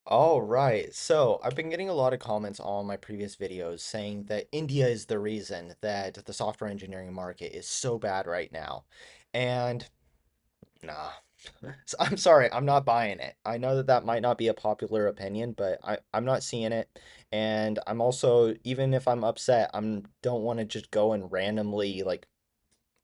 All right. So I've been getting a lot of comments on my previous videos saying that India is the reason that the software engineering market is so bad right now. And nah, I'm sorry, I'm not buying it. I know that that might not be a popular opinion, but I'm not seeing it. And I'm also, even if I'm upset, don't want to just go and randomly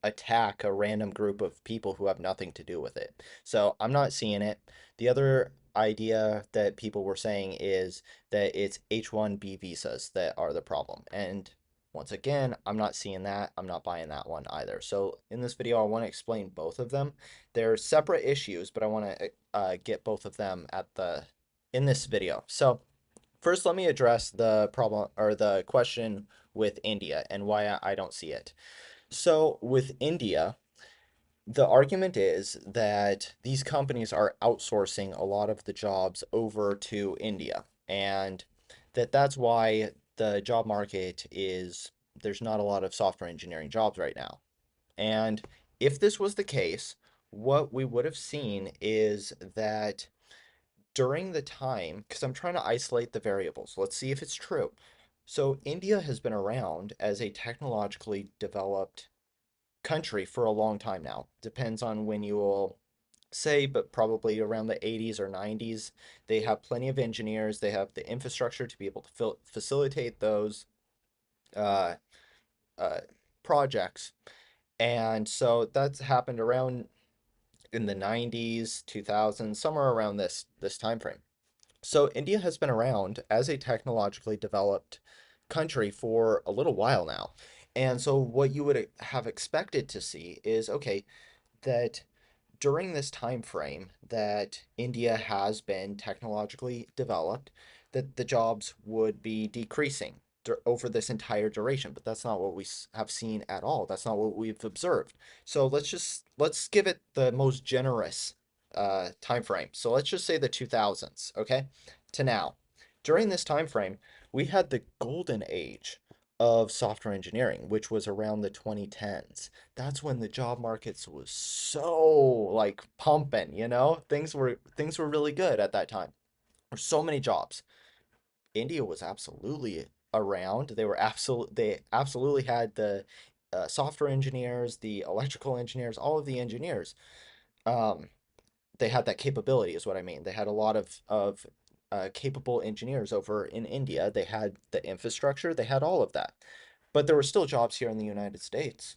attack a random group of people who have nothing to do with it. So I'm not seeing it. The other idea that people were saying is that it's H-1B visas that are the problem. And once again, I'm not seeing that. I'm not buying that one either. So in this video, I want to explain both of them. They're separate issues, but I want to get both of them at the in this video. So first, let me address the problem or the question with India and why I don't see it. So with India, the argument is that these companies are outsourcing a lot of the jobs over to India, and that's why the job market is there's not a lot of software engineering jobs right now. And if this was the case, what we would have seen is that during the time, because I'm trying to isolate the variables, let's see if it's true. So India has been around as a technologically developed country for a long time now. Depends on when you will say, but probably around the 80s or 90s. They have plenty of engineers. They have the infrastructure to be able to facilitate those uh, uh, projects. And so that's happened around in the 90s, 2000s, somewhere around this time frame. So India has been around as a technologically developed country for a little while now. And so what you would have expected to see is okay, that during this time frame that India has been technologically developed, that the jobs would be decreasing over this entire duration, but that's not what we have seen at all. That's not what we've observed. So let's give it the most generous time frame. So let's just say the 2000s, okay? To now. During this time frame, we had the golden age of software engineering, which was around the 2010s. That's when the job markets was so like pumping, you know? Things were really good at that time. There were so many jobs. India was absolutely around. They absolutely had the software engineers, the electrical engineers, all of the engineers. Um, they had that capability, is what I mean. They had a lot of capable engineers over in India. They had the infrastructure. They had all of that. But there were still jobs here in the United States.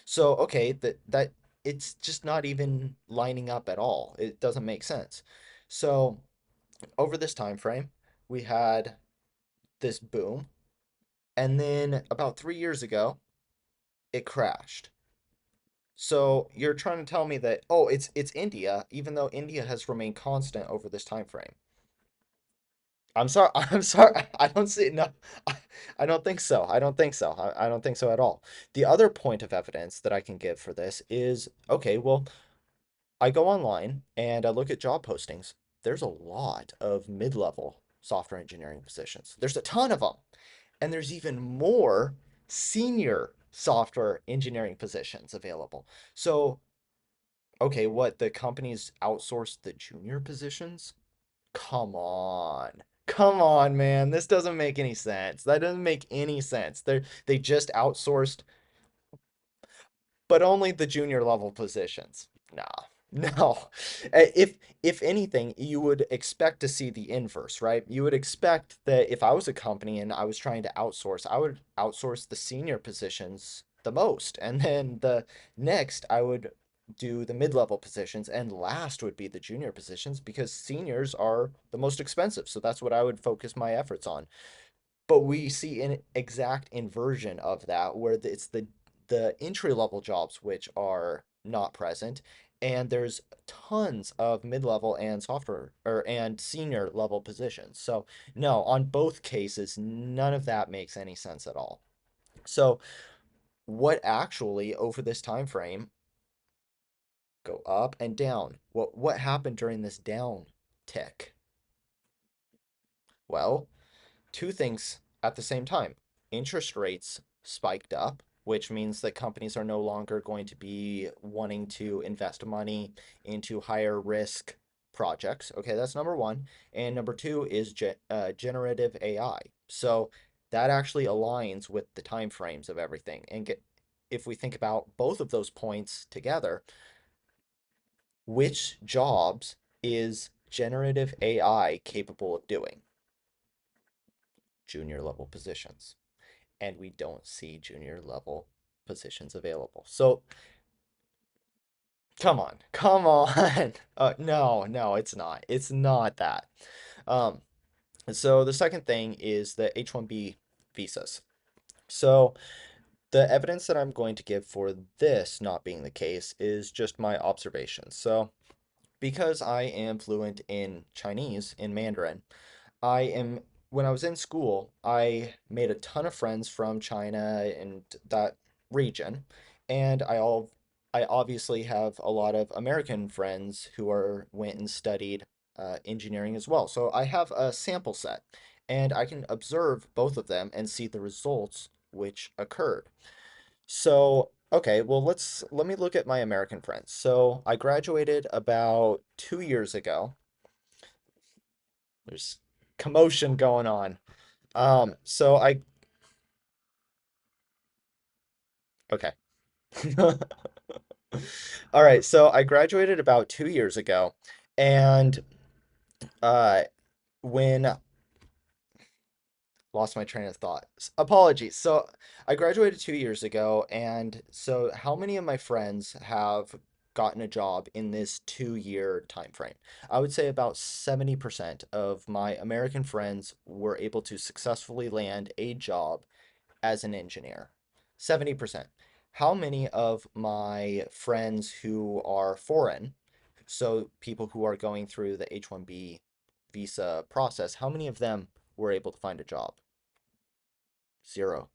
So, okay, that it's just not even lining up at all. It doesn't make sense. So, over this time frame, we had this boom, and then about 3 years ago, it crashed. So, you're trying to tell me that, oh, it's India, even though India has remained constant over this time frame. I'm sorry. I'm sorry. I don't see no. I don't think so. I don't think so. I don't think so at all. The other point of evidence that I can give for this is okay, well, I go online and I look at job postings. There's a lot of mid-level software engineering positions. There's a ton of them. And there's even more senior software engineering positions available. So, okay, what the companies outsource the junior positions? Come on. Come on, man. This doesn't make any sense. That doesn't make any sense. They just outsourced but only the junior level positions. Nah, no. If anything, you would expect to see the inverse, right? You would expect that if I was a company and I was trying to outsource, I would outsource the senior positions the most, and then the next I would do the mid-level positions, and last would be the junior positions because seniors are the most expensive. So that's what I would focus my efforts on. But we see an exact inversion of that where it's the entry level jobs which are not present, and there's tons of mid-level and software or and senior level positions. So no, on both cases, none of that makes any sense at all. So what actually over this time frame go up and down? What happened during this down tick? Well, two things at the same time. Interest rates spiked up, which means that companies are no longer going to be wanting to invest money into higher risk projects. Okay, that's number one. And number two is generative AI. So that actually aligns with the time frames of everything. And if we think about both of those points together, which jobs is generative AI capable of doing? Junior level positions. And we don't see junior level positions available. So come on, come on. No, no, it's not. It's not that. Um, so the second thing is the H-1B visas. So the evidence that I'm going to give for this not being the case is just my observations. So because I am fluent in Chinese, in Mandarin, I am when I was in school, I made a ton of friends from China and that region, and I obviously have a lot of American friends who are went and studied engineering as well. So I have a sample set, and I can observe both of them and see the results which occurred. So, okay, well let me look at my American friends. So I graduated about 2 years ago. There's commotion going on. So I okay. All right, so I graduated about 2 years ago, and uh when lost my train of thought. Apologies. So I graduated 2 years ago, and so how many of my friends have gotten a job in this 2 year time frame? I would say about 70% of my American friends were able to successfully land a job as an engineer. 70%. How many of my friends who are foreign, so people who are going through the H-1B visa process, how many of them were able to find a job? Zero.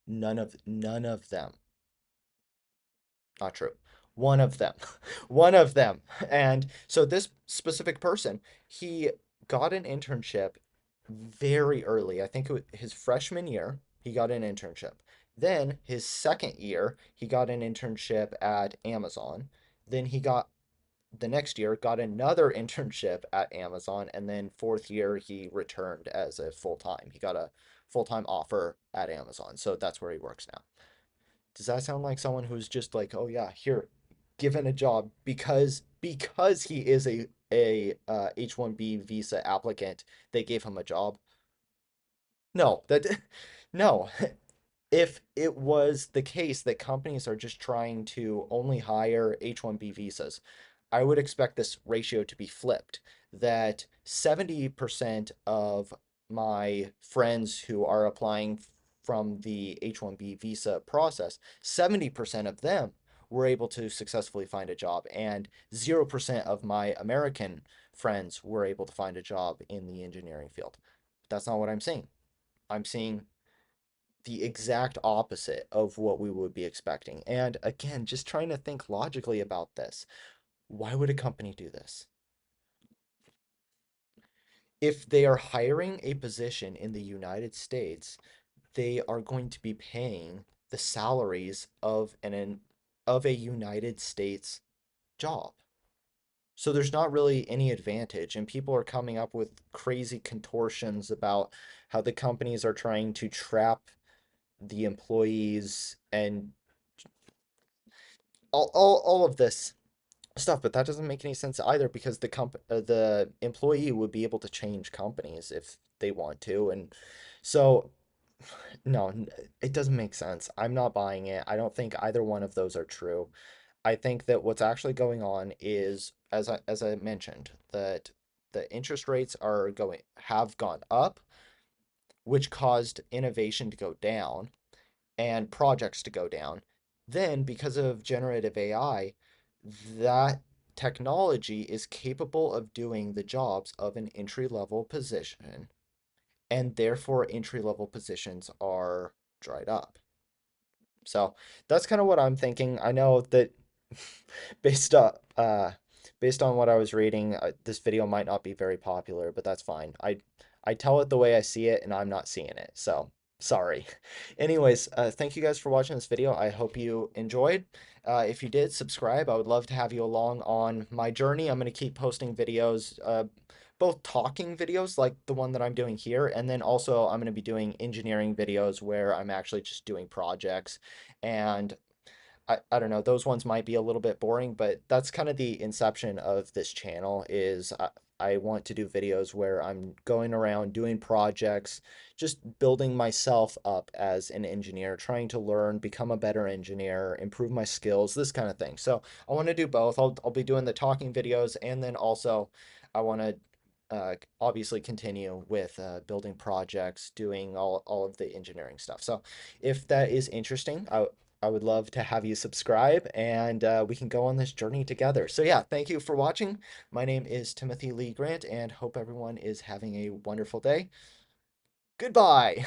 None of them. Not true. One of them. One of them. And so this specific person, he got an internship very early. I think his freshman year, he got an internship. Then his second year, he got an internship at Amazon. Then he got the next year got another internship at Amazon, and then fourth year he returned as a full-time. He got a full-time offer at Amazon. So that's where he works now. Does that sound like someone who's just like, oh yeah, here, given a job because he is a H-1B visa applicant, they gave him a job? No, that no. If it was the case that companies are just trying to only hire H-1B visas, I would expect this ratio to be flipped, that 70% of my friends who are applying from the H-1B visa process, 70% of them were able to successfully find a job, and 0% of my American friends were able to find a job in the engineering field. That's not what I'm seeing. I'm seeing the exact opposite of what we would be expecting. And again, just trying to think logically about this. Why would a company do this? If they are hiring a position in the United States, they are going to be paying the salaries of a United States job. So there's not really any advantage, and people are coming up with crazy contortions about how the companies are trying to trap the employees and all of this stuff, but that doesn't make any sense either because the employee would be able to change companies if they want to, and so no, it doesn't make sense. I'm not buying it. I don't think either one of those are true. I think that what's actually going on is, as I mentioned, that the interest rates have gone up, which caused innovation to go down and projects to go down. Then, because of generative AI, that technology is capable of doing the jobs of an entry level position, and therefore entry level positions are dried up. So that's kind of what I'm thinking. I know that based on based on what I was reading, this video might not be very popular, but that's fine. I tell it the way I see it, and I'm not seeing it. So Sorry. Anyways, thank you guys for watching this video. I hope you enjoyed. If you did, subscribe. I would love to have you along on my journey. I'm going to keep posting videos, both talking videos like the one that I'm doing here, and then also I'm going to be doing engineering videos where I'm actually just doing projects. And I don't know, those ones might be a little bit boring, but that's kind of the inception of this channel is I want to do videos where I'm going around doing projects, just building myself up as an engineer, trying to learn, become a better engineer, improve my skills, this kind of thing. So I want to do both. I'll be doing the talking videos, and then also I want to obviously continue with building projects, doing all of the engineering stuff. So if that is interesting, I would love to have you subscribe and we can go on this journey together. So, yeah, thank you for watching. My name is Timothy Lee Grant and hope everyone is having a wonderful day. Goodbye.